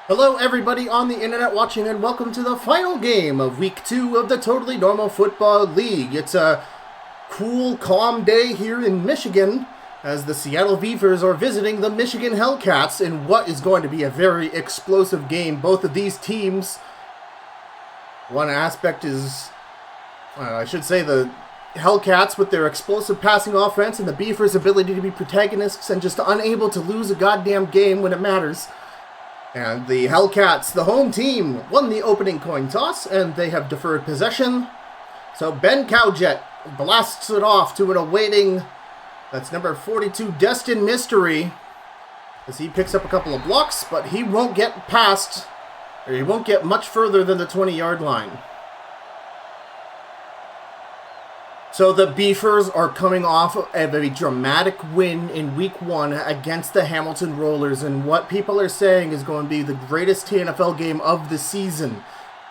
Hello everybody on the internet watching, and welcome to the final game of week 2 of the Totally Normal Football League. It's a cool, calm day here in Michigan as the Seattle Beavers are visiting the Michigan Hellcats in what is going to be a very explosive game. Both of these teams, one aspect is, I should say, the Hellcats with their explosive passing offense and the Beavers' ability to be protagonists and just unable to lose a goddamn game when it matters. And the Hellcats, the home team, won the opening coin toss, and they have deferred possession. So Ben Cowjet blasts it off to an awaiting, that's number 42, Destin Mystery, as he picks up a couple of blocks, but he won't get past, or he won't get much further than the 20-yard line. So the Beavers are coming off of a dramatic win in week 1 against the Hamilton Rollers, and what people are saying is going to be the greatest TNFL game of the season.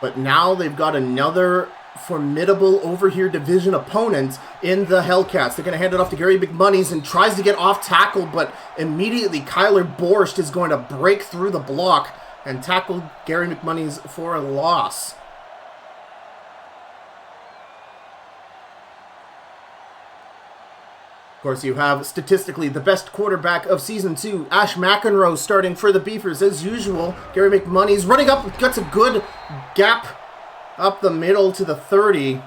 But now they've got another formidable over here division opponent in the Hellcats. They're going to hand it off to Gary McMoney's and tries to get off tackle, but immediately Kyler Borscht is going to break through the block and tackle Gary McMoney's for a loss. Of course, you have statistically the best quarterback of Season 2, Ash McEnroe, starting for the Beavers as usual. Gary McMoney's running up, gets a good gap up the middle to the 30.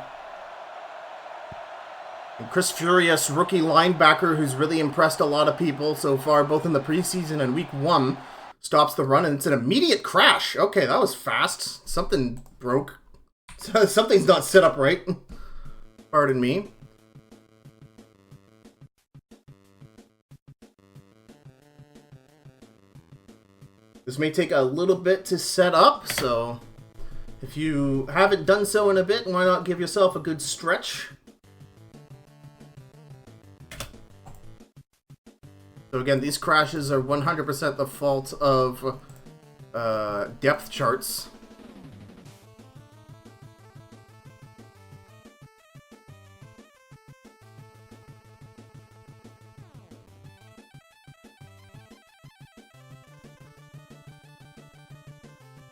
And Chris Furious, rookie linebacker, who's really impressed a lot of people so far, both in the preseason and week 1, stops the run, and it's an immediate crash. Okay, that was fast. Something broke. Something's not set up right. Pardon me. This may take a little bit to set up, so if you haven't done so in a bit, why not give yourself a good stretch? So again, these crashes are 100% the fault of depth charts.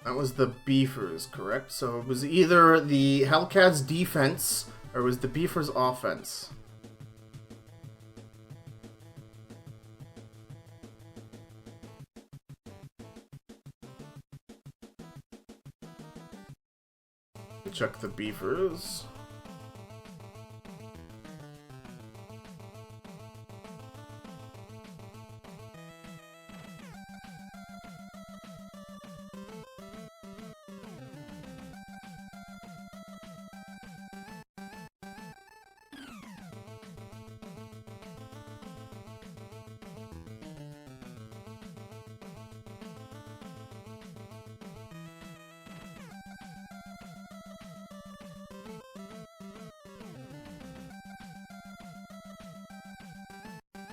That was the Beavers, correct? So it was either the Hellcats defense or it was the Beavers offense. Check the Beavers.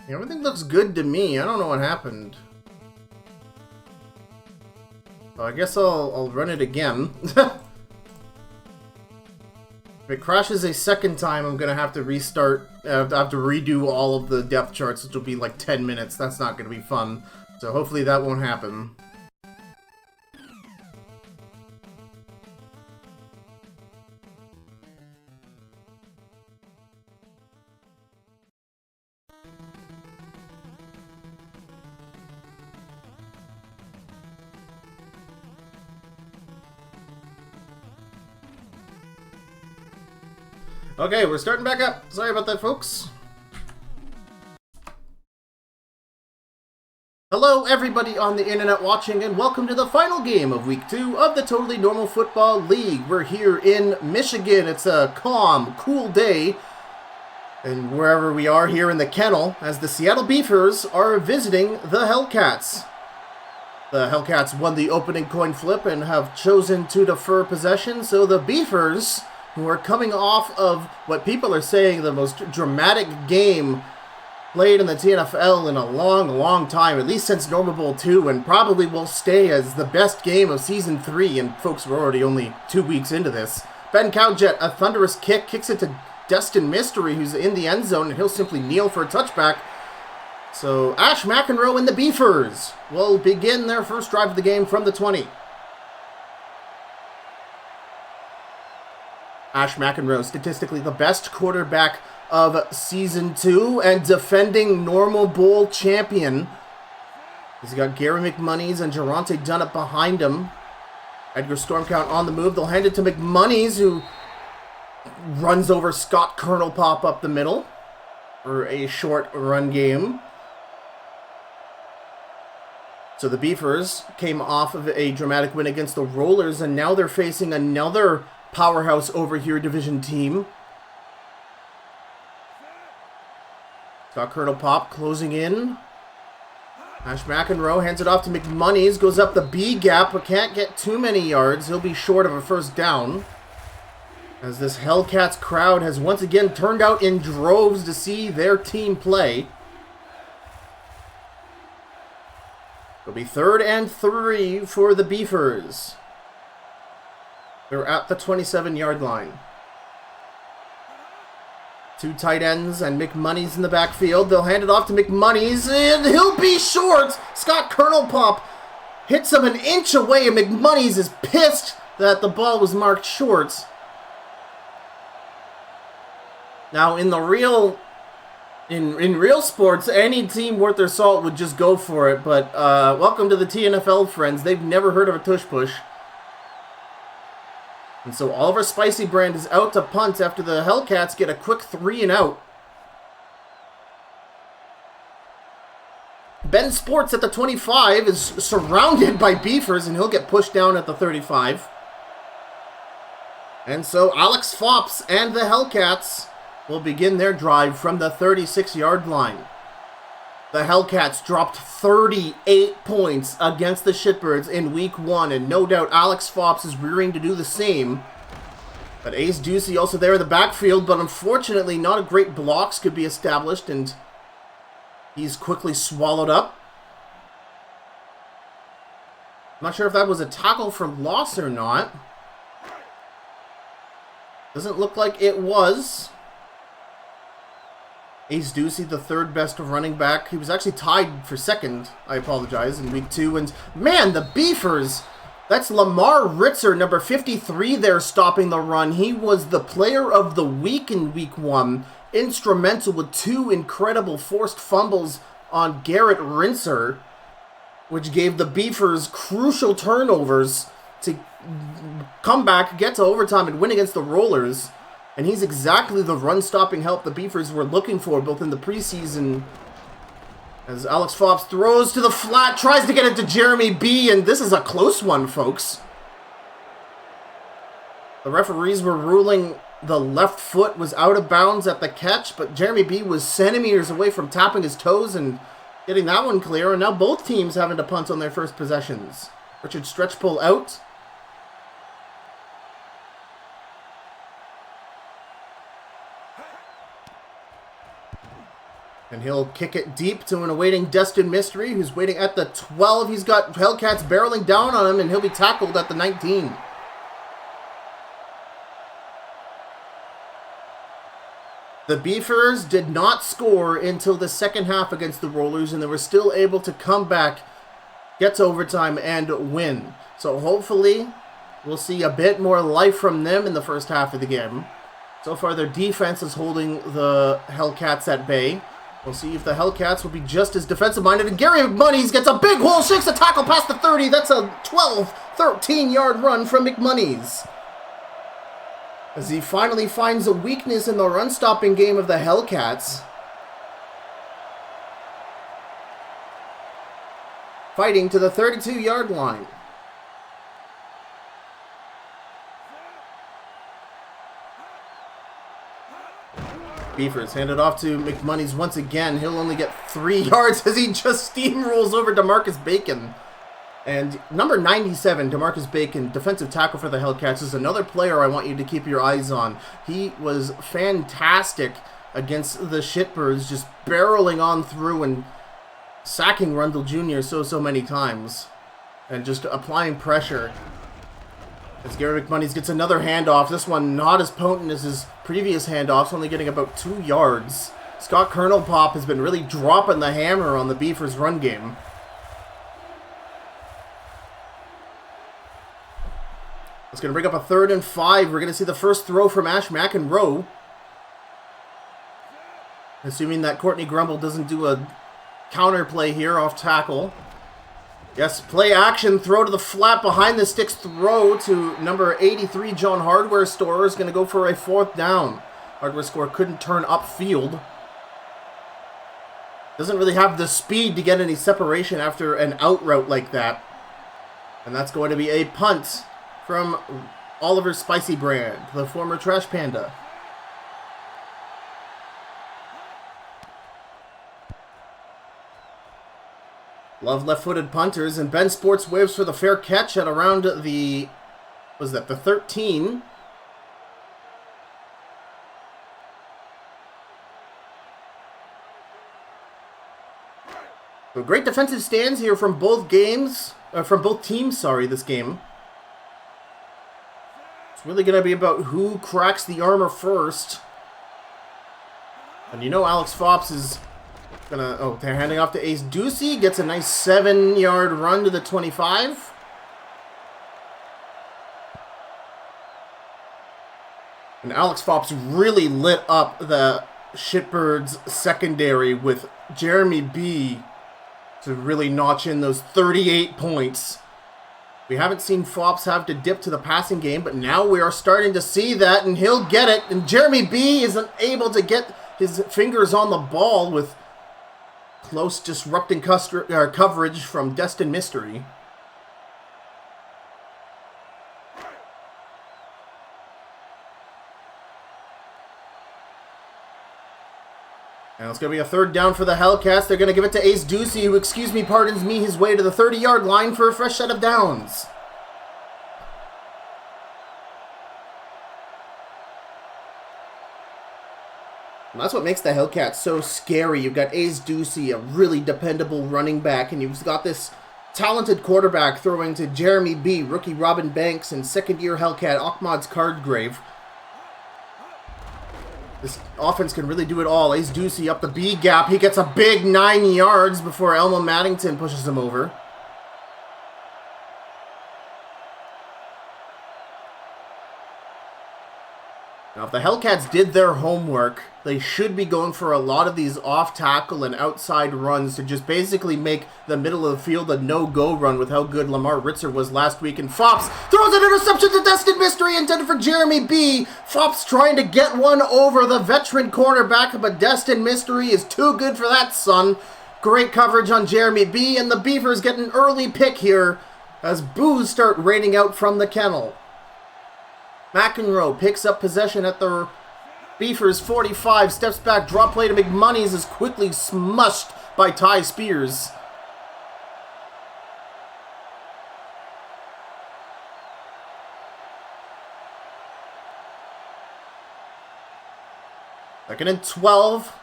Everything looks good to me. I don't know what happened. So I guess I'll run it again. If it crashes a second time, I'm gonna have to restart. I have to redo all of the depth charts, which will be like 10 minutes. That's not gonna be fun. So hopefully that won't happen. Okay, we're starting back up. Sorry about that, folks. Hello, everybody on the internet watching, and welcome to the final game of Week 2 of the Totally Normal Football League. We're here in Michigan. It's a calm, cool day, and wherever we are here in the kennel, as the Seattle Beavers are visiting the Hellcats. The Hellcats won the opening coin flip and have chosen to defer possession, so the Beavers, who are coming off of what people are saying the most dramatic game played in the TNFL in a long, long time, at least since Normal Bowl 2, and probably will stay as the best game of Season 3, and folks, we're already only 2 weeks into this. Ben Cowjet, a thunderous kick, kicks it to Destin Mystery, who's in the end zone, and he'll simply kneel for a touchback. So Ash McEnroe and the Beefers will begin their first drive of the game from the 20. Ash McEnroe, statistically the best quarterback of Season 2 and defending Normal Bowl champion. He's got Gary McMoney's and Geronte Dunnup behind him. Edgar Stormcount on the move. They'll hand it to McMoney's, who runs over Scott Colonel Pop up the middle for a short run game. So the Beefers came off of a dramatic win against the Rollers, and now they're facing another powerhouse over here division team. Scott Colonel Pop closing in. Ash McEnroe hands it off to McMoney's, goes up the B gap, but can't get too many yards. He'll be short of a first down, as this Hellcats crowd has once again turned out in droves to see their team play. It'll be 3rd and 3 for the Beefers. They're at the 27-yard line. 2 tight ends and McMoney's in the backfield. They'll hand it off to McMoney's, and he'll be short. Scott Colonel Pop hits him an inch away, and McMoney's is pissed that the ball was marked short. Now, in real sports, any team worth their salt would just go for it. But welcome to the TNFL, friends. They've never heard of a tush push. And so Oliver Spicy Brand is out to punt after the Hellcats get a quick 3 and out. Ben Sports at the 25 is surrounded by Beefers, and he'll get pushed down at the 35. And so Alex Fops and the Hellcats will begin their drive from the 36-yard line. The Hellcats dropped 38 points against the Shitbirds in Week 1, and no doubt Alex Fops is rearing to do the same. But Ace Ducey also there in the backfield, but unfortunately not a great blocks could be established, and he's quickly swallowed up. I'm not sure if that was a tackle for loss or not. Doesn't look like it was. Ace Ducey, the 3rd best running back. He was actually tied for 2nd, I apologize, in Week 2. And man, the Beefers, that's Lamar Ritzer, number 53 there, stopping the run. He was the player of the week in Week 1. Instrumental with 2 incredible forced fumbles on Garrett Rinser, which gave the Beefers crucial turnovers to come back, get to overtime, and win against the Rollers. And he's exactly the run-stopping help the Beefers were looking for, both in the preseason. As Alex Fops throws to the flat, tries to get it to Jeremy B, and this is a close one, folks. The referees were ruling the left foot was out of bounds at the catch, but Jeremy B was centimeters away from tapping his toes and getting that one clear, and now both teams having to punt on their first possessions. Richard Stretchpull out. And he'll kick it deep to an awaiting Destin Mystery, who's waiting at the 12. He's got Hellcats barreling down on him, and he'll be tackled at the 19. The Beefers did not score until the second half against the Rollers, and they were still able to come back, get to overtime, and win. So hopefully we'll see a bit more life from them in the first half of the game. So far their defense is holding the Hellcats at bay. We'll see if the Hellcats will be just as defensive-minded. And Gary McMoney's gets a big hole, shakes a tackle past the 30. That's a 12, 13-yard run from McMoney's, as he finally finds a weakness in the run-stopping game of the Hellcats. Fighting to the 32-yard line. Beefers hand it off to McMoney's once again. He'll only get 3 yards as he just steamrolls over DeMarcus Bacon. And number 97, DeMarcus Bacon, defensive tackle for the Hellcats, is another player I want you to keep your eyes on. He was fantastic against the Shitbirds, just barreling on through and sacking Rundle Jr. so many times. And just applying pressure. As Gary McMoney's gets another handoff, this one not as potent as his previous handoffs, only getting about 2 yards. Scott Kernel-Pop has been really dropping the hammer on the Beavers' run game. It's going to bring up a 3rd and 5. We're going to see the first throw from Ash McEnroe. Assuming that Courtney Grumble doesn't do a counter play here off tackle. Yes, play action, throw to the flat, behind the sticks throw to number 83, John Hardware Store, is going to go for a 4th down. Hardware Store couldn't turn upfield. Doesn't really have the speed to get any separation after an out route like that. And that's going to be a punt from Oliver Spicy Brand, the former Trash Panda. Love left-footed punters, and Ben Sports waves for the fair catch at around the, was that the 13? So great defensive stands here from both games, from both teams, this game. It's really going to be about who cracks the armor first. And you know Alex Fops is gonna, oh, they're handing off to Ace Ducey. Gets a nice 7-yard run to the 25. And Alex Fops really lit up the Shitbirds secondary with Jeremy B to really notch in those 38 points. We haven't seen Fops have to dip to the passing game, but now we are starting to see that, and he'll get it. And Jeremy B isn't able to get his fingers on the ball with close disrupting coverage from Destin Mystery. And it's going to be a 3rd down for the Hellcats. They're going to give it to Ace Ducey, who, pardons me, his way to the 30-yard line for a fresh set of downs. And that's what makes the Hellcats so scary. You've got Ace Ducey, a really dependable running back, and you've got this talented quarterback throwing to Jeremy B, rookie Robin Banks, and second-year Hellcat Ahmad's Cardgrave. This offense can really do it all. Ace Ducey up the B gap. He gets a big 9 yards before Elmo Maddington pushes him over. Now, if the Hellcats did their homework, they should be going for a lot of these off-tackle and outside runs to just basically make the middle of the field a no-go run with how good Lamar Ritzer was last week. And Fops throws an interception to Destin Mystery intended for Jeremy B. Fops trying to get one over the veteran cornerback, but Destin Mystery is too good for that, son. Great coverage on Jeremy B, and the Beavers get an early pick here as boos start raining out from the kennel. McEnroe picks up possession at the Beavers 45, steps back, drop play to McMoney's is quickly smushed by Ty Spears. Second and 12.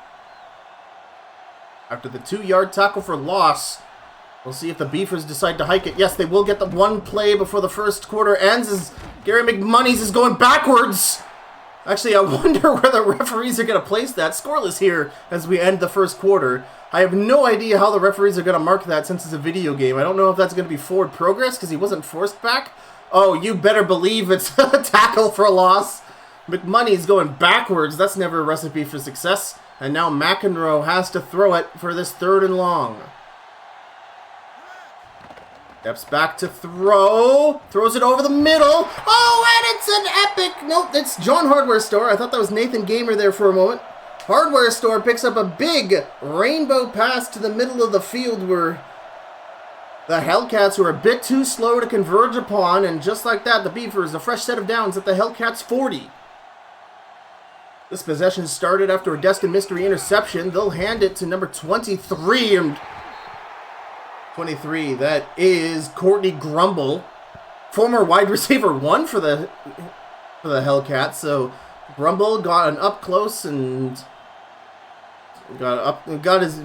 After the 2-yard tackle for loss. We'll see if the Beavers decide to hike it. Yes, they will get the one play before the first quarter ends as Gary McMoney's is going backwards. Actually, I wonder where the referees are going to place that. Scoreless here as we end the first quarter. I have no idea how the referees are going to mark that since it's a video game. I don't know if that's going to be forward progress because he wasn't forced back. Oh, you better believe it's a tackle for a loss. McMoney's going backwards. That's never a recipe for success. And now McEnroe has to throw it for this 3rd and long. Steps back to throw. Throws it over the middle. Oh, and it's an epic. Nope, it's John Hardware Store. I thought that was Nathan Gamer there for a moment. Hardware Store picks up a big rainbow pass to the middle of the field where the Hellcats were a bit too slow to converge upon. And just like that, the Beavers, a fresh set of downs at the Hellcats 40. This possession started after a Destin Mystery interception. They'll hand it to number 23 and 23, that is Courtney Grumble, former wide receiver 1 for the Hellcats. So Grumble got an up close and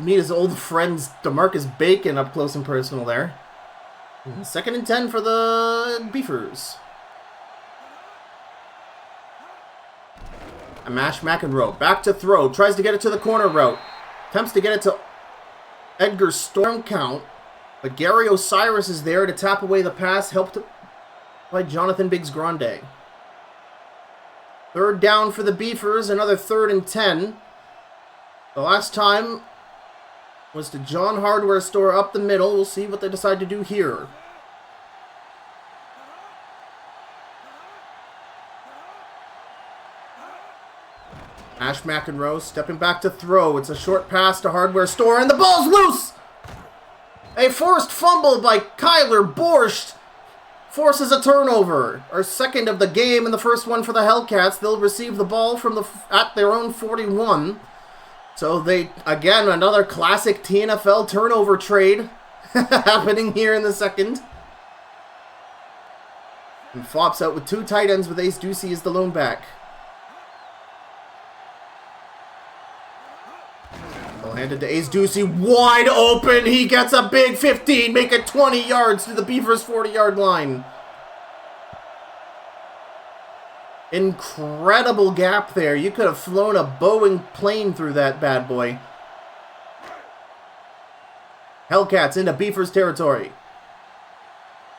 meet his old friends DeMarcus Bacon up close and personal there. 2nd and 10 for the Beavers. Ash McEnroe, back to throw, tries to get it to the corner route. Attempts to get it to Edgar Storm count, but Gary Osiris is there to tap away the pass, helped by Jonathan Biggs Grande. Third down for the Beefers, another 3rd and 10. The last time was to John Hardware Store up the middle. We'll see what they decide to do here. Ash McEnroe stepping back to throw. It's a short pass to Hardware Store, and the ball's loose! A forced fumble by Kyler Borscht forces a turnover. Our second of the game and the first one for the Hellcats. They'll receive the ball from at their own 41. So they, again, another classic TNFL turnover trade happening here in the second. And flops out with 2 tight ends with Ace Ducey as the lone back. Handed to Ace Ducey, wide open. He gets a big 15, make it 20 yards to the Beavers' 40-yard line. Incredible gap there. You could have flown a Boeing plane through that bad boy. Hellcats into Beavers' territory.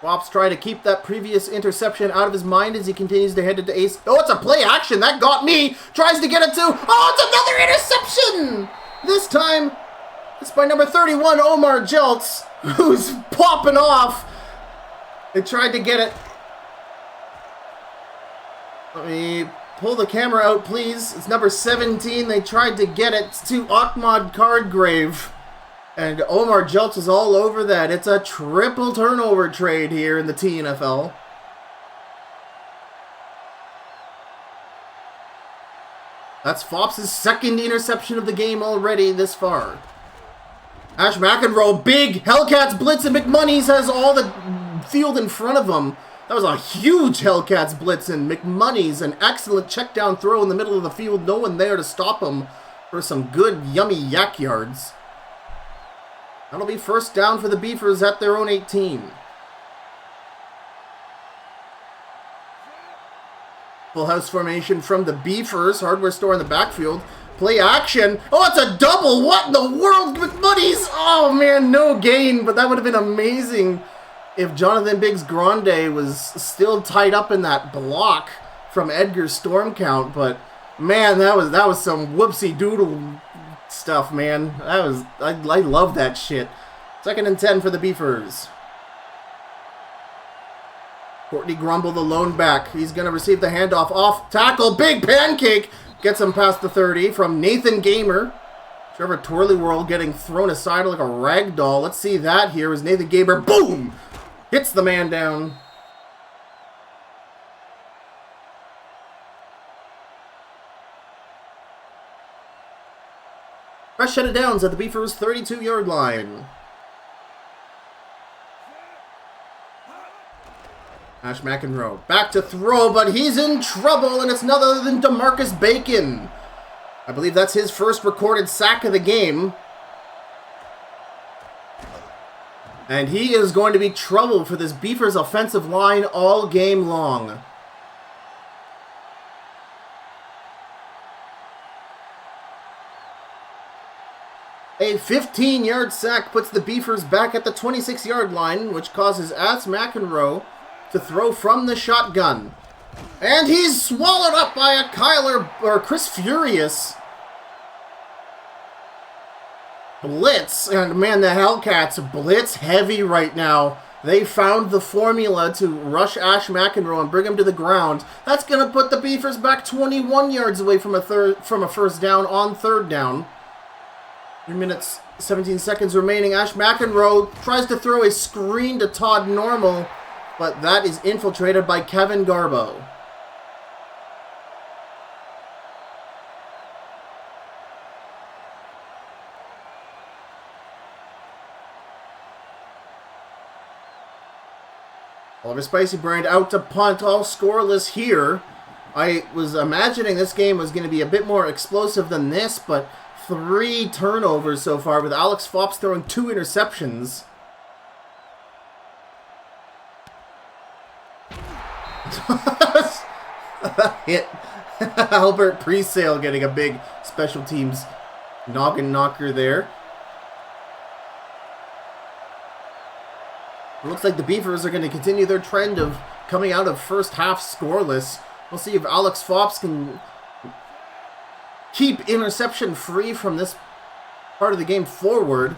Wops try to keep that previous interception out of his mind as he continues to head into Ace. Oh, it's a play action. That got me. Tries to get it to. Oh, it's another interception. This time, it's by number 31, Omar Jeltz, who's popping off. They tried to get it. Let me pull the camera out, please. It's number 17. They tried to get it to Ahmad Cardgrave. And Omar Jeltz is all over that. It's a triple turnover trade here in the TNFL. That's Fops' second interception of the game already this far. Ash McEnroe, big Hellcats blitz, and McMoney's has all the field in front of him. That was a huge Hellcats blitz, and McMoney's an excellent check down throw in the middle of the field. No one there to stop him for some good, yummy yak yards. That'll be first down for the Beavers at their own 18. Full house formation from the Beefers. Hardware Store in the backfield. Play action. Oh, it's a double. What in the world, McMuddies? Oh, man, no gain. But that would have been amazing if Jonathan Biggs Grande was still tied up in that block from Edgar Storm count. But, man, that was some whoopsie-doodle stuff, man. I love that shit. 2nd and 10 for the Beefers. Courtney Grumble, the lone back. He's going to receive the handoff off tackle. Big pancake. Gets him past the 30 from Nathan Gamer. Trevor Twirlyworld getting thrown aside like a rag doll. Let's see that here as Nathan Gamer, boom, hits the man down. Fresh set of downs at the Beavers' 32-yard line. Ash McEnroe back to throw, but he's in trouble, and it's none other than DeMarcus Bacon. I believe that's his first recorded sack of the game. And he is going to be trouble for this Beavers offensive line all game long. A 15-yard sack puts the Beavers back at the 26-yard line, which causes Ash McEnroe to throw from the shotgun. And he's swallowed up by a Chris Furious blitz. And man, the Hellcats blitz heavy right now. They found the formula to rush Ash McEnroe and bring him to the ground. That's going to put the Beavers back 21 yards away from a first down on 3rd down. 3 minutes, 17 seconds remaining. Ash McEnroe tries to throw a screen to Todd Normal, but that is infiltrated by Kevin Garbo. Oliver Spicy Brand out to punt, all scoreless here. I was imagining this game was going to be a bit more explosive than this, but 3 turnovers so far, with Alex Fops throwing 2 interceptions. That hit. Albert Presale getting a big special teams noggin knocker there. It looks like the Beavers are going to continue their trend of coming out of first half scoreless. We'll see if Alex Fops can keep interception free from this part of the game forward.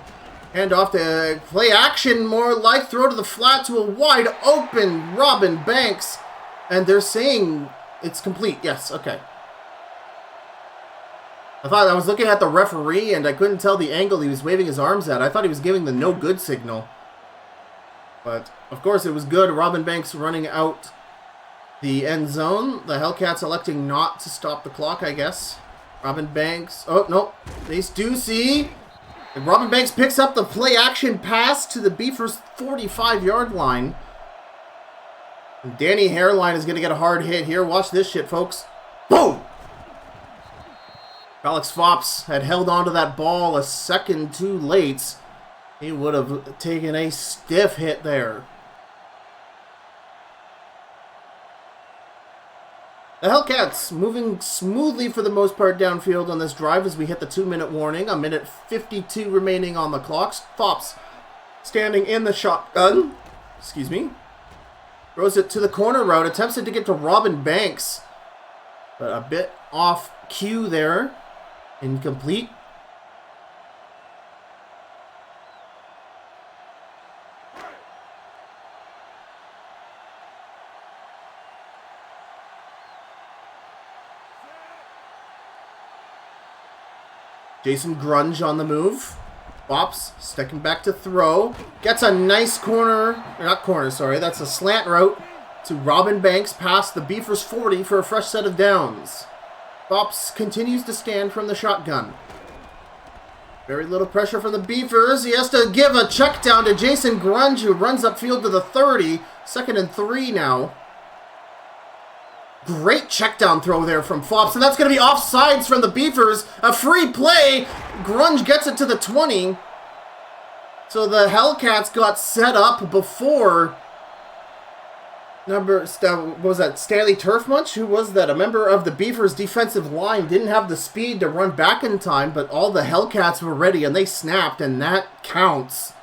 Hand off to play action, more like throw to the flat to a wide open Robin Banks. And they're saying it's complete. Yes, okay. I was looking at the referee and I couldn't tell the angle he was waving his arms at. I thought he was giving the no good signal. But, of course, it was good. Robin Banks running out the end zone. The Hellcats electing not to stop the clock, I guess. Robin Banks. Oh, no. Ace Ducey. And Robin Banks picks up the play-action pass to the Beavers' 45-yard line. And Danny Hairline is going to get a hard hit here. Watch this shit, folks. Boom! Alex Fops had held onto that ball a second too late. He would have taken a stiff hit there. The Hellcats moving smoothly for the most part downfield on this drive as we hit the 2-minute warning. 1:52 remaining on the clock. Fops standing in the shotgun. Excuse me. Throws it to the corner route. Attempts it to get to Robin Banks. But a bit off cue there. Incomplete. Jason Grunge on the move. Fops stepping back to throw. Gets a nice corner. Not corner, sorry. That's a slant route to Robin Banks past the Beavers 40 for a fresh set of downs. Fops continues to stand from the shotgun. Very little pressure from the Beavers. He has to give a check down to Jason Grunge, who runs upfield to the 30. 2nd and 3 now. Great check down throw there from Fops, and that's going to be offsides from the Beavers. A free play. Grunge gets it to the 20. So the Hellcats got set up before what was that, Stanley Turfmunch? Who was that? A member of the Beavers defensive line. Didn't have the speed to run back in time, but all the Hellcats were ready, and they snapped, and that counts.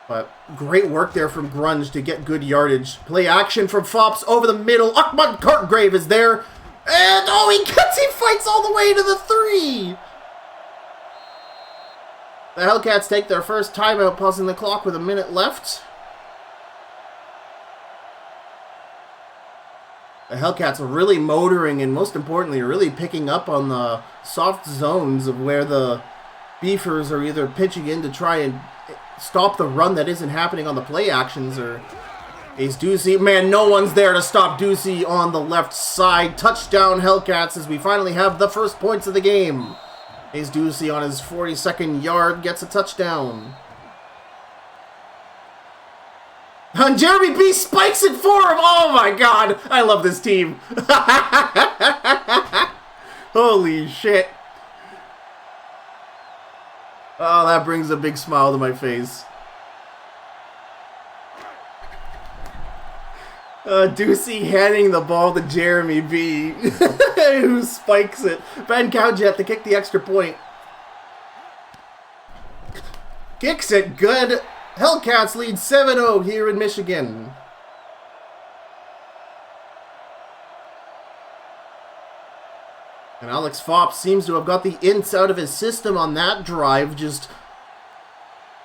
But great work there from Grunge to get good yardage. Play action from Fops over the middle. Ahmad Cartgrave is there. And, he fights all the way to the 3. The Hellcats take their first timeout, pausing the clock with a minute left. The Hellcats are really motoring and, most importantly, really picking up on the soft zones of where the Beavers are either pitching in to try and stop the run that isn't happening on the play actions, or Ace Ducey. Man, no one's there to stop Ducey on the left side. Touchdown Hellcats as we finally have the first points of the game. Ace Ducey on his 42nd yard gets a touchdown. And Jeremy B spikes it for him. Oh my god, I love this team. Holy shit. Oh, that brings a big smile to my face. Ducey handing the ball to Jeremy B, who spikes it. Ben Cowjet to kick the extra point. Kicks it good. Hellcats lead 7-0 here in Michigan. And Alex Fops seems to have got the ints out of his system on that drive. Just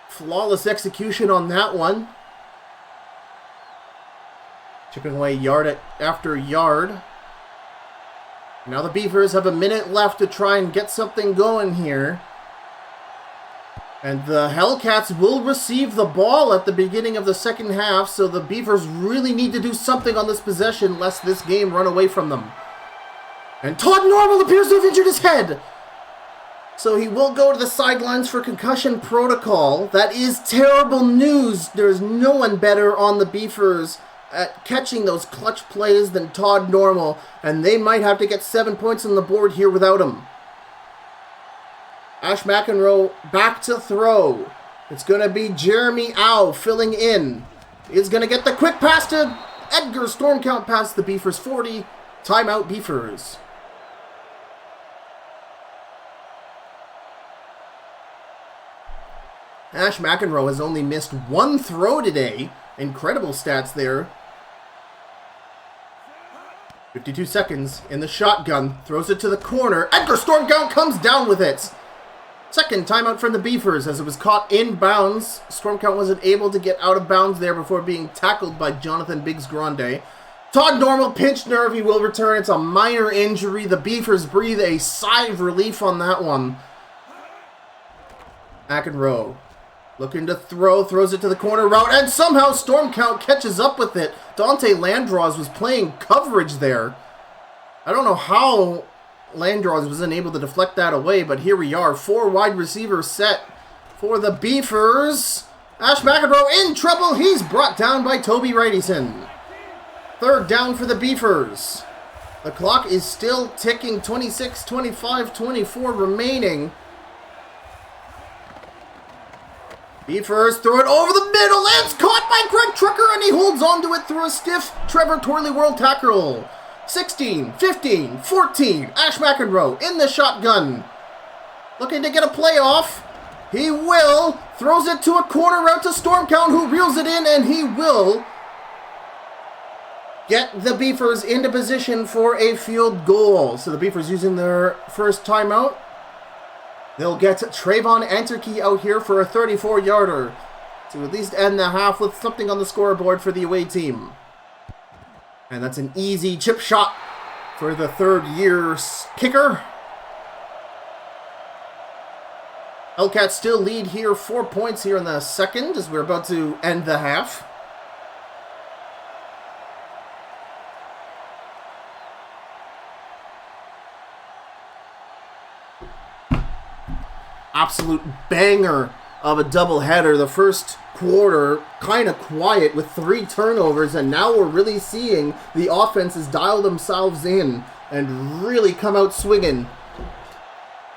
flawless execution on that one. Chipping away yard after yard. Now the Beavers have a minute left to try and get something going here. And the Hellcats will receive the ball at the beginning of the second half, so the Beavers really need to do something on this possession lest this game run away from them. And Todd Normal appears to have injured his head. So he will go to the sidelines for concussion protocol. That is terrible news. There's no one better on the Beavers at catching those clutch plays than Todd Normal. And they might have to get 7 points on the board here without him. Ash McEnroe back to throw. It's going to be Jeremy Au filling in. He's going to get the quick pass to Edgar. Storm count past the Beavers 40. Timeout Beavers. Ash McEnroe has only missed one throw today. Incredible stats there. 52 seconds in the shotgun. Throws it to the corner. Edgar Stormcount comes down with it. Second timeout from the Beefers as it was caught in bounds. Stormcount wasn't able to get out of bounds there before being tackled by Jonathan Biggs Grande. Todd Normal pinched nerve. He will return. It's a minor injury. The Beefers breathe a sigh of relief on that one. McEnroe looking to throw. Throws it to the corner route. And somehow Stormcount catches up with it. Dante Landraws was playing coverage there. I don't know how Landraws wasn't able to deflect that away, but here we are. 4 wide receivers set for the Beefers. Ash McEnroe in trouble. He's brought down by Toby Wrightson. Third down for the Beefers. The clock is still ticking. 26, 25, 24 remaining. Beefers throw it over the middle. It's caught by Greg Trucker, and he holds on to it through a stiff Trevor Torley World tackle. 16, 15, 14. Ash McEnroe in the shotgun. Looking to get a playoff. He will. Throws it to a corner route to Stormcount, who reels it in, and he will get the Beefers into position for a field goal. So the Beefers using their first timeout. They'll get Trayvon Anterkey out here for a 34-yarder to at least end the half with something on the scoreboard for the away team. And that's an easy chip shot for the third-year kicker. Hellcats still lead here, 4 points here in the second as we're about to end the half. Absolute banger of a doubleheader. The first quarter kind of quiet with 3 turnovers, and now we're really seeing the offenses dial themselves in and really come out swinging.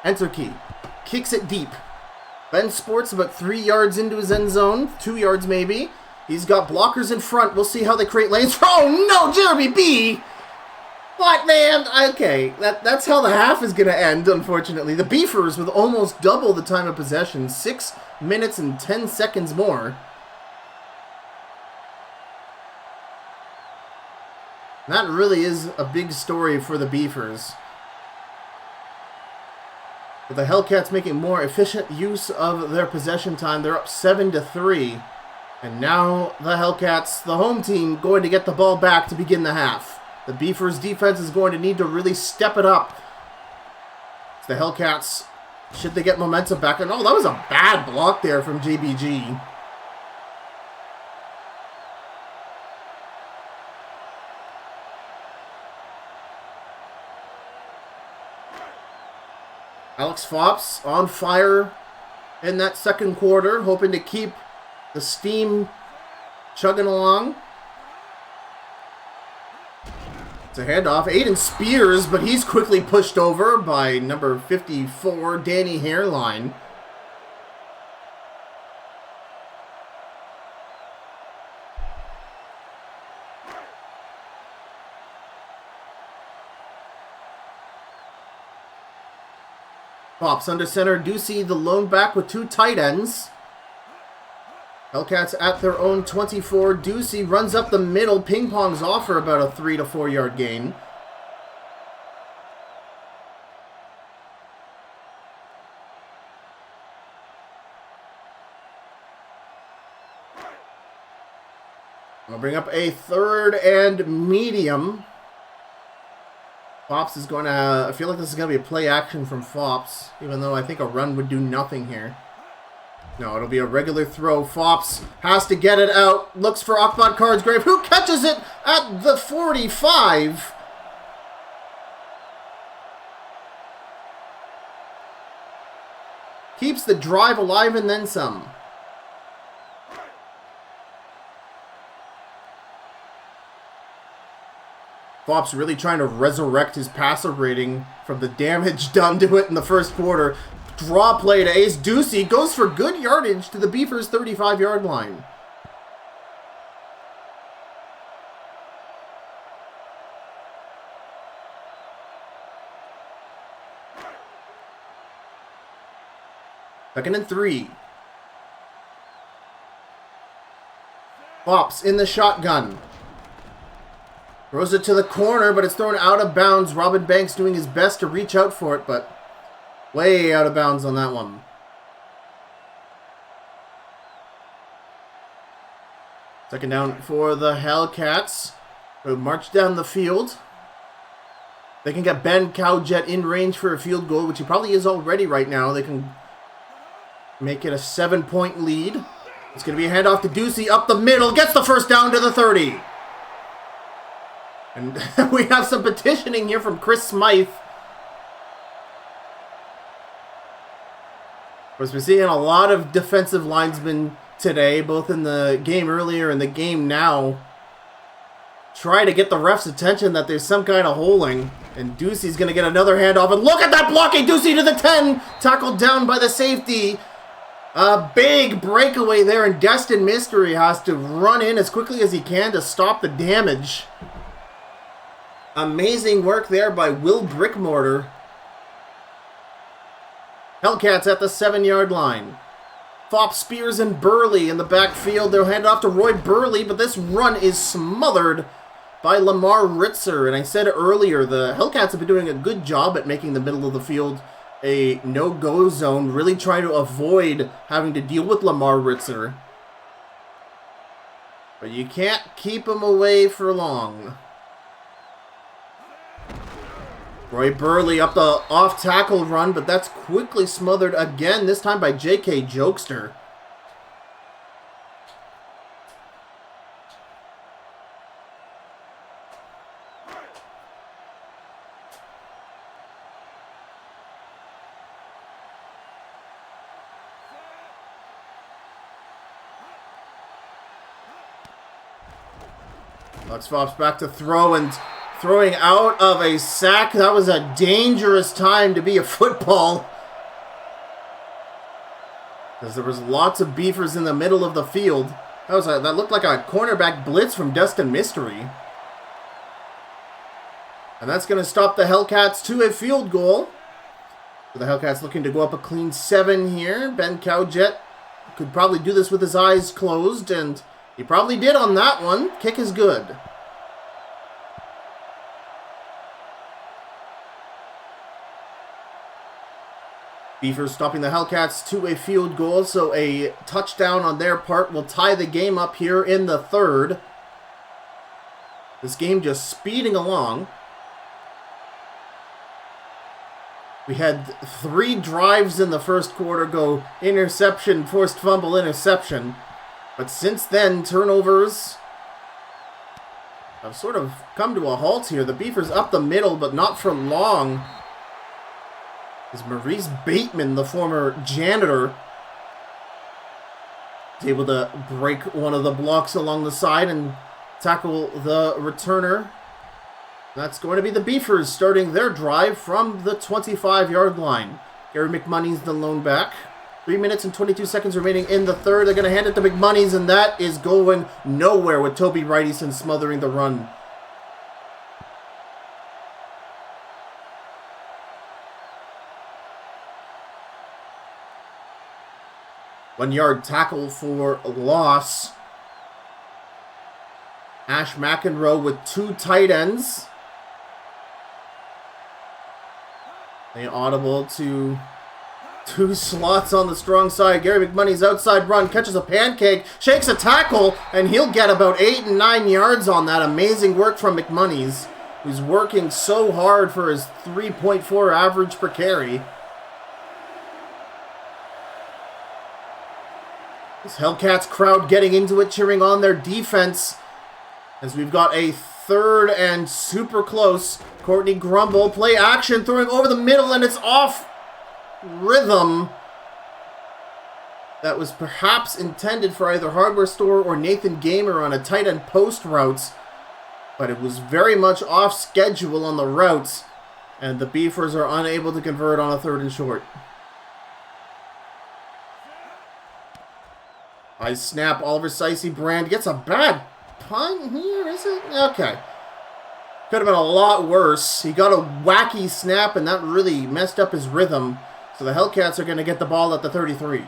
Anterkey kicks it deep. Ben Sports about 3 yards into his end zone, 2 yards maybe. He's got blockers in front. We'll see how they create lanes. Oh no, Jeremy B! What, man? Okay, that's how the half is going to end, unfortunately. The Beefers with almost double the time of possession. 6 minutes and 10 seconds more. That really is a big story for the Beefers. With the Hellcats making more efficient use of their possession time, they're up 7-3. And now the Hellcats, the home team, going to get the ball back to begin the half. The Beefers defense is going to need to really step it up. The Hellcats, should they get momentum back? And oh, that was a bad block there from JBG. Alex Fops on fire in that second quarter, hoping to keep the steam chugging along. It's a handoff. Aiden Spears, but he's quickly pushed over by number 54, Danny Hairline. Pops under center. Ducey, the lone back with 2 tight ends. Hellcats at their own 24. Ducey runs up the middle. Ping pongs off for about a 3 to 4 yard gain. I'll bring up a 3rd and medium. Fops is going to... I feel like this is going to be a play action from Fops, even though I think a run would do nothing here. No, it'll be a regular throw. Fops has to get it out. Looks for Akbad Cardsgrave, who catches it at the 45. Keeps the drive alive and then some. Fops really trying to resurrect his passer rating from the damage done to it in the first quarter. Draw play to Ace Ducey. Goes for good yardage to the Beefers' 35-yard line. Second and 3. Fops in the shotgun. Throws it to the corner, but it's thrown out of bounds. Robin Banks doing his best to reach out for it, but way out of bounds on that one. Second down for the Hellcats, who march down the field. They can get Ben Cowjet in range for a field goal, which he probably is already right now. They can make it a 7-point lead. It's going to be a handoff to Ducey up the middle. Gets the first down to the 30. And we have some petitioning here from Chris Smythe. Of course, we're seeing a lot of defensive linesmen today, both in the game earlier and the game now, try to get the ref's attention that there's some kind of holding. And Ducey's going to get another handoff. And look at that blocking! Ducey to the 10! Tackled down by the safety. A big breakaway there, and Destin Mystery has to run in as quickly as he can to stop the damage. Amazing work there by Will Brickmortar. Hellcats at the 7-yard line. Fopp, Spears, and Burley in the backfield. They'll hand it off to Roy Burley, but this run is smothered by Lamar Ritzer. And I said earlier, the Hellcats have been doing a good job at making the middle of the field a no-go zone, really trying to avoid having to deal with Lamar Ritzer. But you can't keep him away for long. Roy Burley up the off-tackle run, but that's quickly smothered again, this time by J.K. Jokester. Lux Fops back to throw, and throwing out of a sack. That was a dangerous time to be a football, because there was lots of beefers in the middle of the field. That looked like a cornerback blitz from Destin Mystery. And that's going to stop the Hellcats to a field goal. The Hellcats looking to go up a clean 7 here. Ben Cowjet could probably do this with his eyes closed, and he probably did on that one. Kick is good. Beavers stopping the Hellcats to a field goal, so a touchdown on their part will tie the game up here in the third. This game just speeding along. We had 3 drives in the first quarter go interception, forced fumble, interception. But since then, turnovers have sort of come to a halt here. The Beavers up the middle, but not for long. As Maurice Bateman, the former janitor, is able to break one of the blocks along the side and tackle the returner. That's going to be the Beefers starting their drive from the 25-yard line. Gary McMoney's the lone back. 3 minutes and 22 seconds remaining in the third. They're going to hand it to McMoney's, and that is going nowhere with Toby Wrightyson smothering the run. One-yard tackle for loss. Ash McEnroe with 2 tight ends. They audible to 2 slots on the strong side. Gary McMoney's outside run, catches a pancake, shakes a tackle, and he'll get about 8 and 9 yards on that. Amazing work from McMoney's, who's working so hard for his 3.4 average per carry. This Hellcats crowd getting into it, cheering on their defense, as we've got a 3rd and super close. Courtney Grumble, play action, throwing over the middle, and it's off rhythm. That was perhaps intended for either Hardware Store or Nathan Gamer on a tight end post routes, but it was very much off schedule on the routes, and the Beefers are unable to convert on a 3rd and short. High snap, Oliver Sicey Brand gets a bad punt here, is it? Okay. Could have been a lot worse. He got a wacky snap, and that really messed up his rhythm. So the Hellcats are going to get the ball at the 33.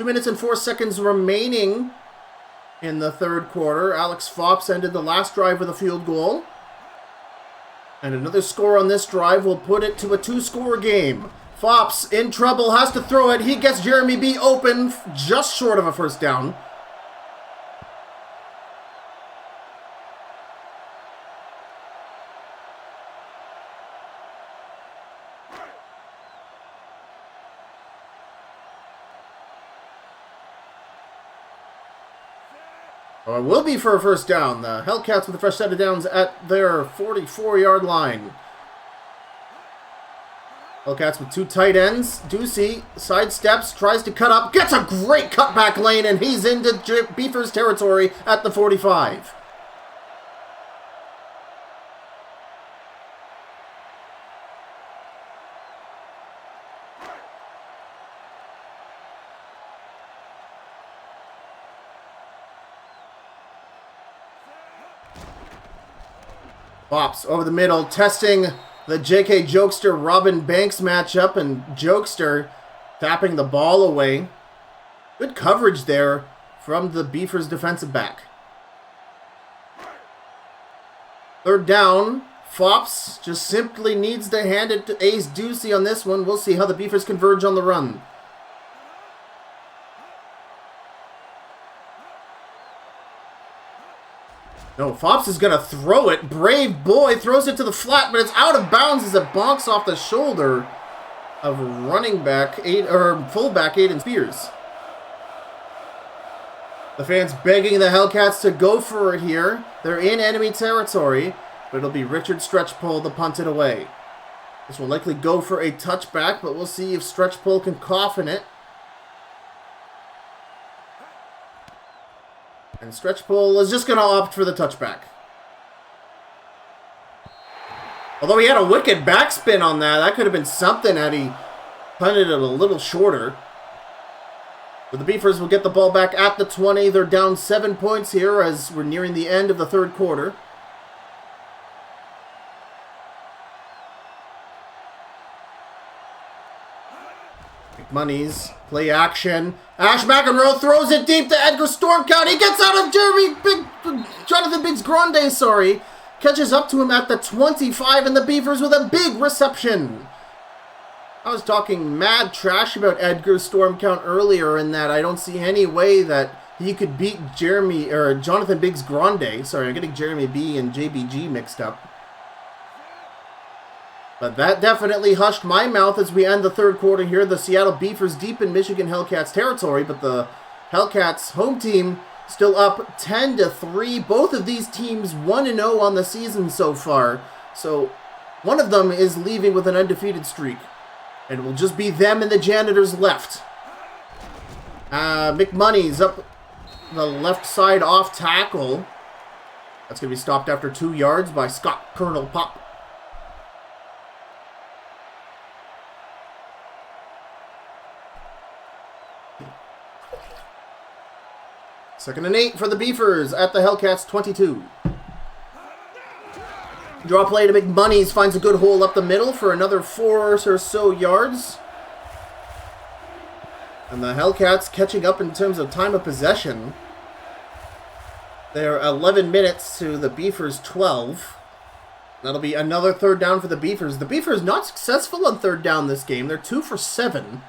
2 minutes and 4 seconds remaining in the third quarter. Alex Fops ended the last drive with a field goal. And another score on this drive will put it to a 2-score game. Fops in trouble, has to throw it. He gets Jeremy B open, just short of a first down. Or it will be for a first down. The Hellcats with a fresh set of downs at their 44-yard line. Hellcats with 2 tight ends. Ducey sidesteps, tries to cut up, gets a great cutback lane, and he's into Beefers territory at the 45. Fops over the middle, testing the J.K. Jokester Robin Banks matchup, and Jokester tapping the ball away. Good coverage there from the Beefers defensive back. Third down, Fops just simply needs to hand it to Ace Ducey on this one. We'll see how the Beefers converge on the run. No, Fops is going to throw it. Brave boy throws it to the flat, but it's out of bounds as it bonks off the shoulder of running back, fullback Aiden Spears. The fans begging the Hellcats to go for it here. They're in enemy territory, but it'll be Richard Stretchpole to punt it away. This will likely go for a touchback, but we'll see if Stretchpole can cough in it. And Stretchpole is just going to opt for the touchback. Although he had a wicked backspin on that. That could have been something had he punted it a little shorter. But the Beefers will get the ball back at the 20. They're down 7 points here as we're nearing the end of the third quarter. McMoney's play action. Ash McEnroe throws it deep to Edgar Stormcount. He gets out of Jonathan Biggs Grande, sorry. Catches up to him at the 25, and the Beavers with a big reception. I was talking mad trash about Edgar Stormcount earlier in that I don't see any way that he could beat Jonathan Biggs Grande. Sorry, I'm getting Jeremy B and JBG mixed up. But that definitely hushed my mouth as we end the third quarter here. The Seattle Beefers deep in Michigan Hellcats territory, but the Hellcats home team still up 10-3. Both of these teams 1-0 on the season so far. So one of them is leaving with an undefeated streak. And it will just be them and the Janitors left. McMoney's up the left side off tackle. That's going to be stopped after 2 yards by Scott Colonel Pop. Second and 8 for the Beefers at the Hellcats 22. Draw play to McMoney's, finds a good hole up the middle for another 4 or so yards. And the Hellcats catching up in terms of time of possession. They're 11 minutes to the Beefers 12. That'll be another third down for the Beefers. The Beefers not successful on third down this game. They're 2 for 7.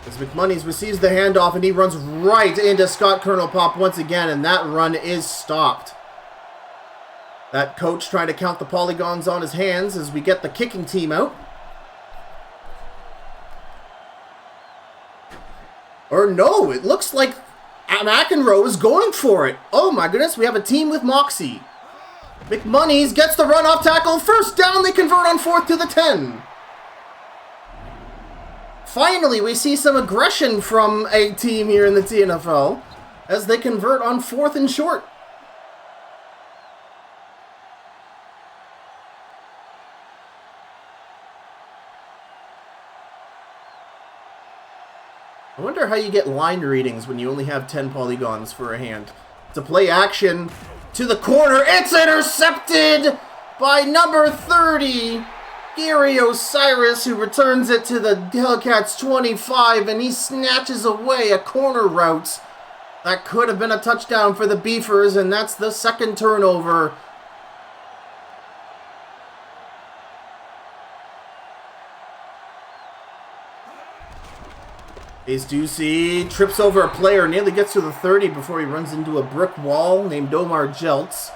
As McMoney's receives the handoff and he runs right into Scott Colonel Pop once again, and that run is stopped. That coach trying to count the polygons on his hands as we get the kicking team out. Or no, it looks like McEnroe is going for it. Oh my goodness, we have a team with moxie. McMoney's gets the run off tackle. First down, they convert on 4th to the 10. Finally, we see some aggression from a team here in the TNFL as they convert on 4th and short. I wonder how you get line readings when you only have 10 polygons for a hand. It's a play action to the corner. It's intercepted by number 30, Gary Osiris, who returns it to the Hellcats 25, and he snatches away a corner route. That could have been a touchdown for the Beefers, and that's the second turnover. Ace Ducey trips over a player, nearly gets to the 30 before he runs into a brick wall named Omar Jeltz.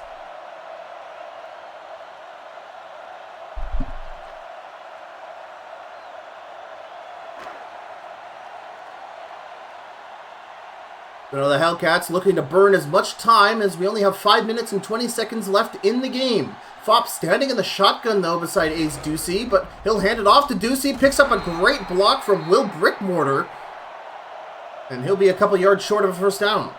You know, the Hellcats looking to burn as much time as we only have 5 minutes and 20 seconds left in the game. Fopp standing in the shotgun, though, beside Ace Ducey, but he'll hand it off to Ducey. Picks up a great block from Will Brickmortar, and he'll be a couple yards short of a first down.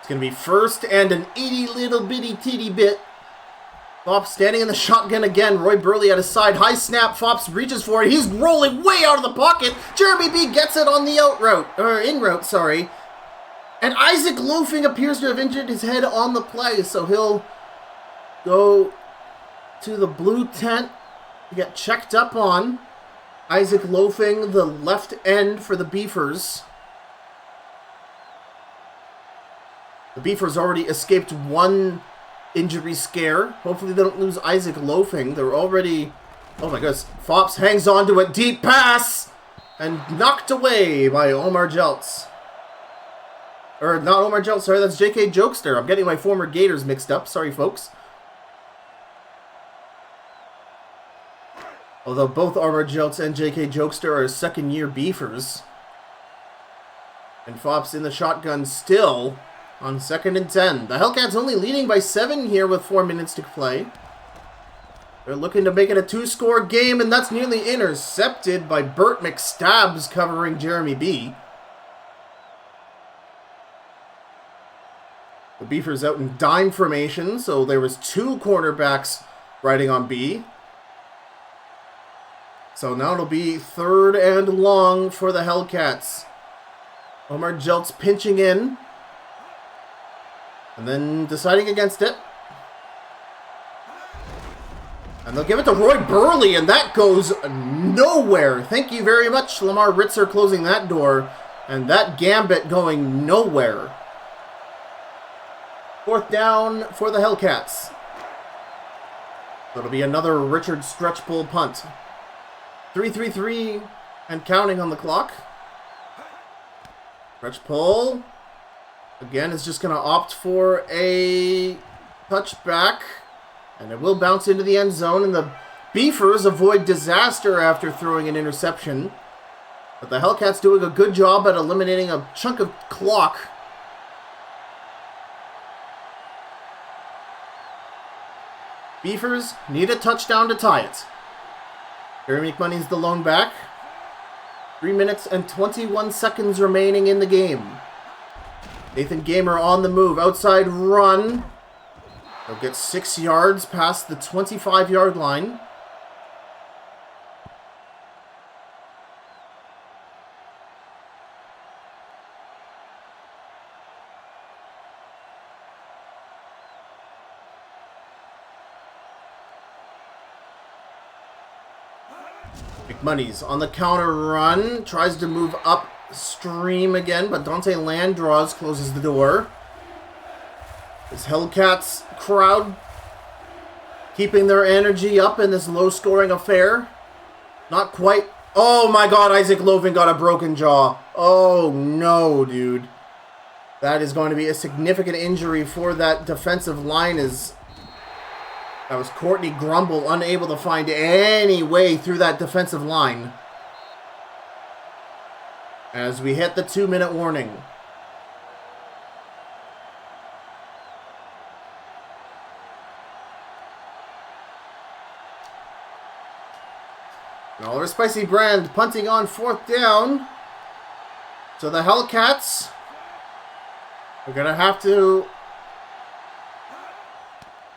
It's going to be first and an itty little bitty titty bit. Fopp standing in the shotgun again. Roy Burley at his side. High snap. Fopp reaches for it. He's rolling way out of the pocket. Jeremy B gets it on the in route, sorry. And Isaac Loafing appears to have injured his head on the play, so he'll go to the blue tent to get checked up on. Isaac Loafing, the left end for the Beefers. The Beefers already escaped one injury scare. Hopefully they don't lose Isaac Loafing. They're already... Oh my goodness. Fops hangs on to a deep pass and knocked away by Omar Jeltz. Or not Omar Jeltz, sorry, that's J.K. Jokester. I'm getting my former Gators mixed up. Sorry, folks. Although both Omar Jeltz and J.K. Jokester are second-year Beefers. And Fops in the shotgun still on 2nd and 10. The Hellcats only leading by 7 here with 4 minutes to play. They're looking to make it a 2-score game, and that's nearly intercepted by Burt McStabbs covering Jeremy B. The Beefers out in dime formation, so there was 2 cornerbacks riding on B. So now it'll be 3rd and long for the Hellcats. Omar Jeltz pinching in. And then deciding against it. And they'll give it to Roy Burley, and that goes nowhere. Thank you very much, Lamar Ritzer, closing that door. And that gambit going nowhere. 4th down for the Hellcats. It'll be another Richard stretch pull punt. 3-3-3 and counting on the clock. Stretch pull. Again, is just going to opt for a touchback. And it will bounce into the end zone. And the Beefers avoid disaster after throwing an interception. But the Hellcats doing a good job at eliminating a chunk of clock. Beefers need a touchdown to tie it. Jeremy McMoney's the lone back. 3 minutes and 21 seconds remaining in the game. Nathan Gamer on the move. Outside run. He'll get 6 yards past the 25-yard line. McMoney's on the counter run. Tries to move upstream again, but Dante Landraws closes the door. This Hellcats crowd keeping their energy up in this low-scoring affair. Not quite. Oh my god, Isaac Loafing got a broken jaw. Oh no, dude. That is going to be a significant injury for that defensive line. That was Courtney Grumble, unable to find any way through that defensive line. As we hit the 2-minute warning. And Oliver Spicy Brand punting on 4th down. So the Hellcats are going to have to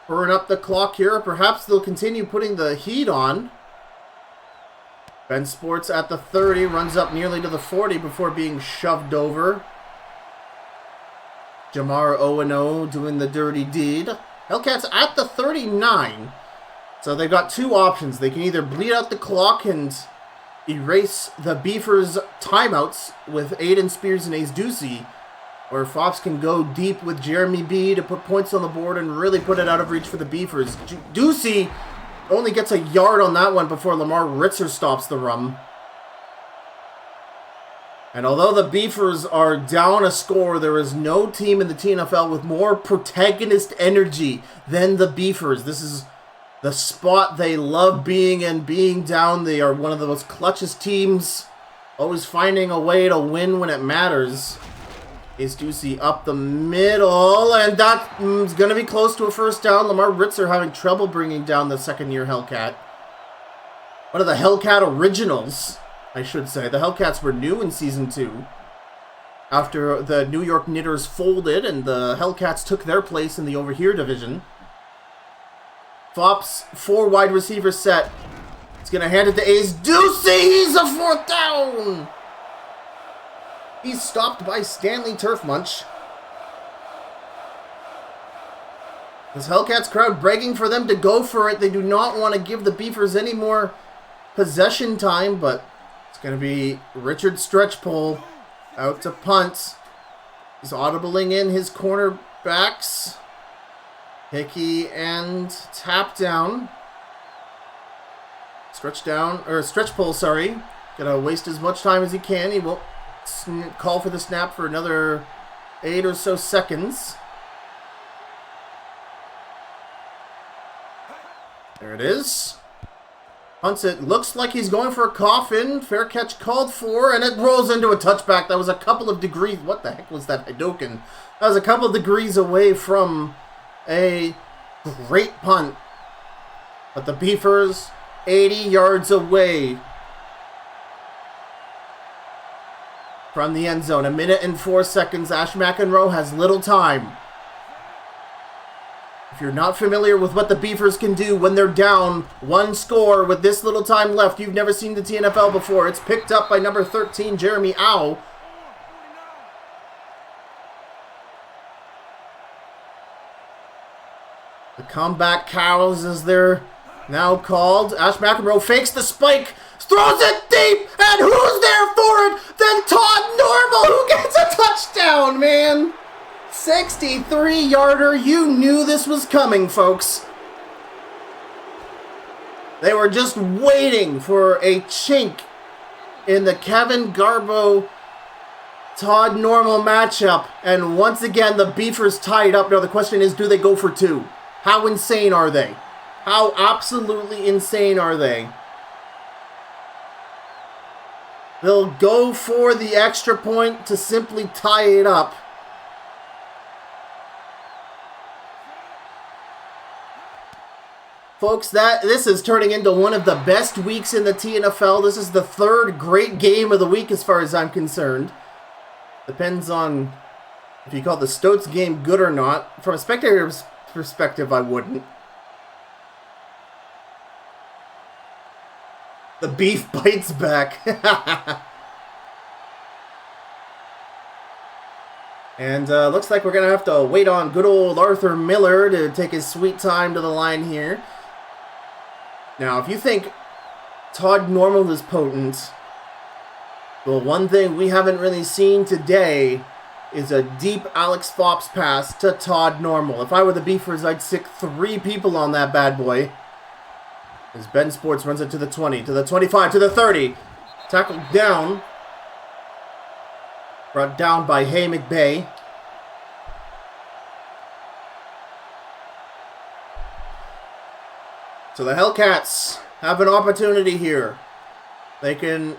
burn up the clock here. Perhaps they'll continue putting the heat on. Ben Sports at the 30, runs up nearly to the 40 before being shoved over. Jamar 0-0 doing the dirty deed. Hellcats at the 39. So they've got two options. They can either bleed out the clock and erase the Beefers' timeouts with Aiden Spears and Ace Ducey, or Fops can go deep with Jeremy B to put points on the board and really put it out of reach for the Beefers. Ducey only gets a yard on that one before Lamar Ritzer stops the run. And although the Beefers are down a score, there is no team in the TNFL with more protagonist energy than the Beefers. This is the spot they love being in, being down. They are one of the most clutchest teams, always finding a way to win when it matters. Ace Ducey up the middle, and that's going to be close to a first down. Lamar Ritzer having trouble bringing down the second-year Hellcat. One of the Hellcat originals, I should say. The Hellcats were new in Season 2. After the New York Knitters folded and the Hellcats took their place in the Over Here division. Fops, 4 wide receiver set. He's going to hand it to Ace Ducey. He's a fourth down. He's stopped by Stanley Turf Munch. This Hellcats crowd begging for them to go for it. They do not want to give the Beefers any more possession time, but it's going to be Richard Stretchpole out to punt. He's audibling in his cornerbacks. Hickey and tap down. Stretchpole, sorry. Gonna waste as much time as he can. He won't call for the snap for another 8 or so seconds. There it is. Punts it. Looks like he's going for a coffin. Fair catch called for, and it rolls into a touchback. That was a couple of degrees. What the heck was that Hadoken? That was a couple of degrees away from a great punt. But the Beefers 80 yards away from the end zone. 1 minute and 4 seconds. Ash McEnroe has little time. If you're not familiar with what the Beefers can do when they're down one score with this little time left, you've never seen the TNFL before. It's picked up by number 13, Jeremy Au. The comeback cows, as they're now called. Ash McEnroe fakes the spike, throws it deep, and who's there for it? Then Todd Normal, who gets a touchdown, man. 63-yarder. You knew this was coming, folks. They were just waiting for a chink in the Kevin Garbo Todd Normal matchup, and once again the Beefers tied up. Now the question is, do they go for 2? How insane are they? How absolutely insane are they? They'll go for the extra point to simply tie it up. Folks, this is turning into one of the best weeks in the TNFL. This is the 3rd great game of the week as far as I'm concerned. Depends on if you call the Stoats game good or not. From a spectator's perspective, I wouldn't. The beef bites back. And looks like we're going to have to wait on good old Arthur Miller to take his sweet time to the line here. Now, if you think Todd Normal is potent, well, one thing we haven't really seen today is a deep Alex Fops pass to Todd Normal. If I were the Beefers, I'd sick 3 people on that bad boy. As Ben Sports runs it to the 20, to the 25, to the 30. Tackled down. Brought down by Hay McBay. So the Hellcats have an opportunity here. They can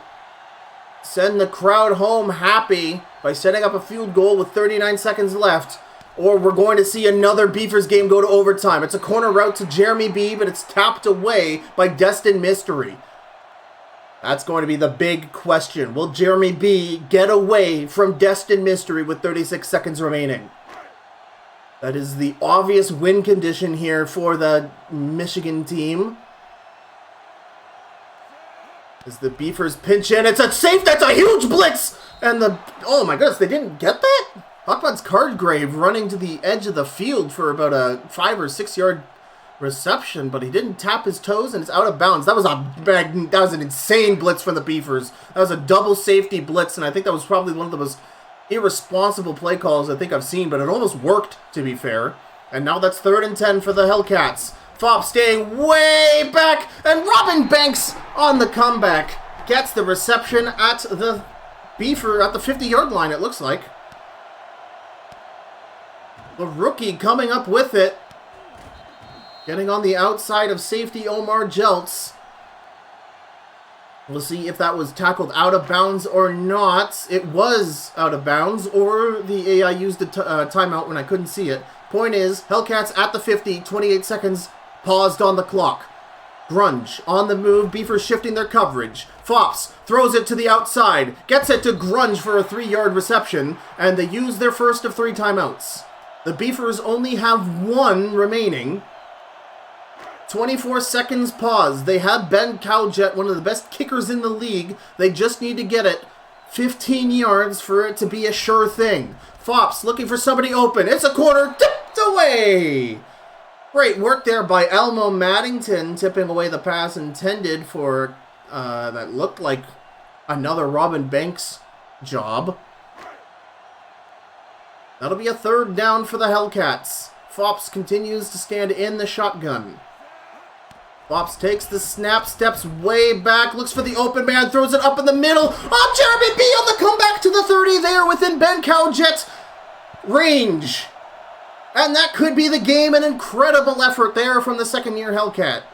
send the crowd home happy by setting up a field goal with 39 seconds left, or we're going to see another Beefers game go to overtime. It's a corner route to Jeremy B, but it's tapped away by Destin Mystery. That's going to be the big question. Will Jeremy B get away from Destin Mystery with 36 seconds remaining? That is the obvious win condition here for the Michigan team. As the Beefers pinch in, it's a safe, that's a huge blitz! And oh my goodness, they didn't get that? Hawkbud's Cardgrave running to the edge of the field for about a 5 or 6 yard reception, but he didn't tap his toes and it's out of bounds. That was an insane blitz from the Beefers. That was a double safety blitz, and I think that was probably one of the most irresponsible play calls I think I've seen, but it almost worked, to be fair. And now that's 3rd and 10 for the Hellcats. Fopp staying way back, and Robin Banks on the comeback gets the reception at the Beefer at the 50-yard line, it looks like. The rookie coming up with it. Getting on the outside of safety Omar Jeltz. We'll see if that was tackled out of bounds or not. It was out of bounds, or the AI used a timeout when I couldn't see it. Point is, Hellcats at the 50, 28 seconds, paused on the clock. Grunge on the move, Beefers shifting their coverage. Fops throws it to the outside, gets it to Grunge for a 3-yard reception, and they use their first of 3 timeouts. The Beefers only have 1 remaining. 24 seconds pause. They have Ben Cowjet, one of the best kickers in the league. They just need to get it 15 yards for it to be a sure thing. Fops looking for somebody open. It's a corner. Tipped away. Great work there by Elmo Maddington, tipping away the pass intended for that looked like another Robin Banks job. That'll be a 3rd down for the Hellcats. Fops continues to stand in the shotgun. Fops takes the snap, steps way back, looks for the open man, throws it up in the middle. Oh, Jeremy B on the comeback to the 30 there within Ben Cowjet's range. And that could be the game. An incredible effort there from the 2nd-year Hellcat.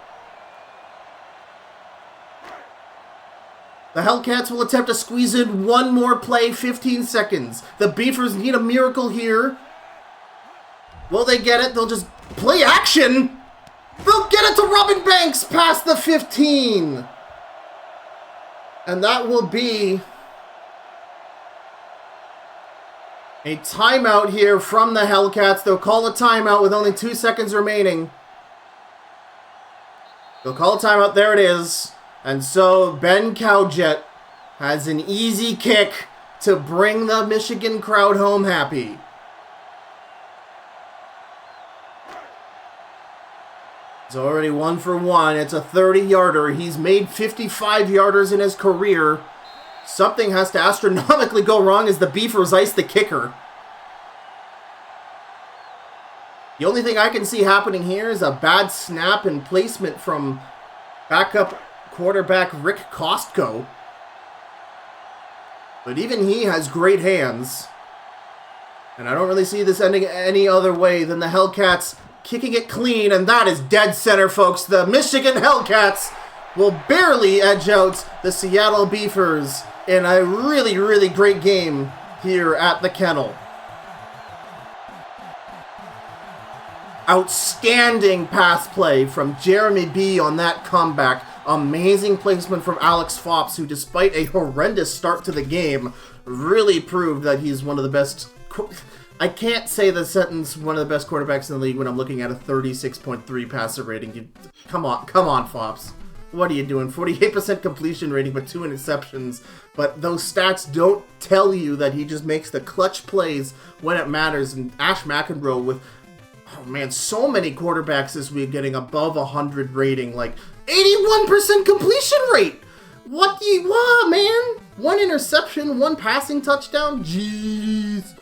The Hellcats will attempt to squeeze in 1 more play, 15 seconds. The Beefers need a miracle here. Will they get it? They'll just play action. They'll get it to Robin Banks past the 15. And that will be a timeout here from the Hellcats. They'll call a timeout with only 2 seconds remaining. They'll call a timeout. There it is. And so Ben Cowjet has an easy kick to bring the Michigan crowd home happy. It's already 1 for 1. It's a 30-yarder. He's made 55-yarders in his career. Something has to astronomically go wrong as the Beefers ice the kicker. The only thing I can see happening here is a bad snap and placement from backup quarterback Rick Kostko. But even he has great hands. And I don't really see this ending any other way than the Hellcats kicking it clean, and that is dead center, folks. The Michigan Hellcats will barely edge out the Seattle Beefers in a really, really great game here at the Kennel. Outstanding pass play from Jeremy B on that comeback. Amazing placement from Alex Fops, who despite a horrendous start to the game, really proved that he's one of the best... I can't say the sentence, one of the best quarterbacks in the league, when I'm looking at a 36.3 passer rating. Come on, Fops. What are you doing? 48% completion rating, but 2 interceptions. But those stats don't tell you that he just makes the clutch plays when it matters. And Ash McEnroe with, oh man, so many quarterbacks this week getting above 100 rating. Like, 81% completion rate! Wow, man! 1 interception, 1 passing touchdown? Jeez.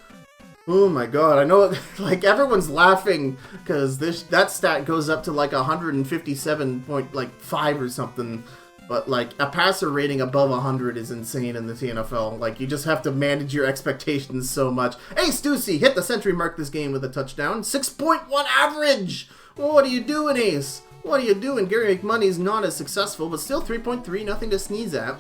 Oh my god, I know, like, everyone's laughing because that stat goes up to like 157.5 or something, but like, a passer rating above 100 is insane in the TNFL. Like, you just have to manage your expectations so much. Hey, Stussy, hit the century mark this game with a touchdown. 6.1 average! Well, what are you doing, Ace? What are you doing? Gary McMoney's not as successful, but still 3.3, nothing to sneeze at.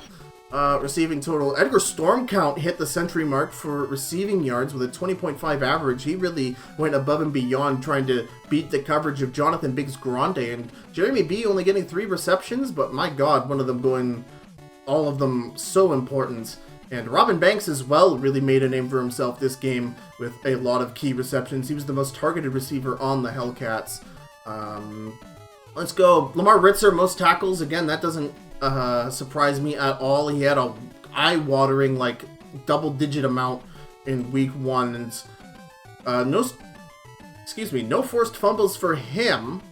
Receiving total. Edgar Stormcount hit the century mark for receiving yards with a 20.5 average. He really went above and beyond trying to beat the coverage of Jonathan Biggs Grande. And Jeremy B only getting 3 receptions, but my god, one of them going, all of them so important. And Robin Banks as well really made a name for himself this game with a lot of key receptions. He was the most targeted receiver on the Hellcats. Let's go. Lamar Ritzer, most tackles. Again, that doesn't surprise me at all. He had a eye-watering, like, double-digit amount in week 1, and No forced fumbles for him,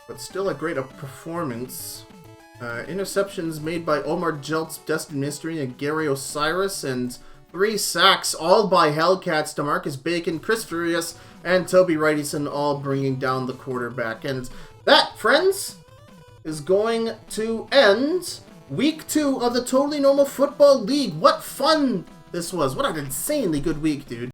but still a great performance. Interceptions made by Omar Jeltz, Destin Mystery, and Gary Osiris, and 3 sacks, all by Hellcats, DeMarcus Bacon, Chris Furious, and Toby Wrightson, all bringing down the quarterback. And that, friends, is going to end Week 2 of the Totally Normal Football League. What fun this was. What an insanely good week, dude.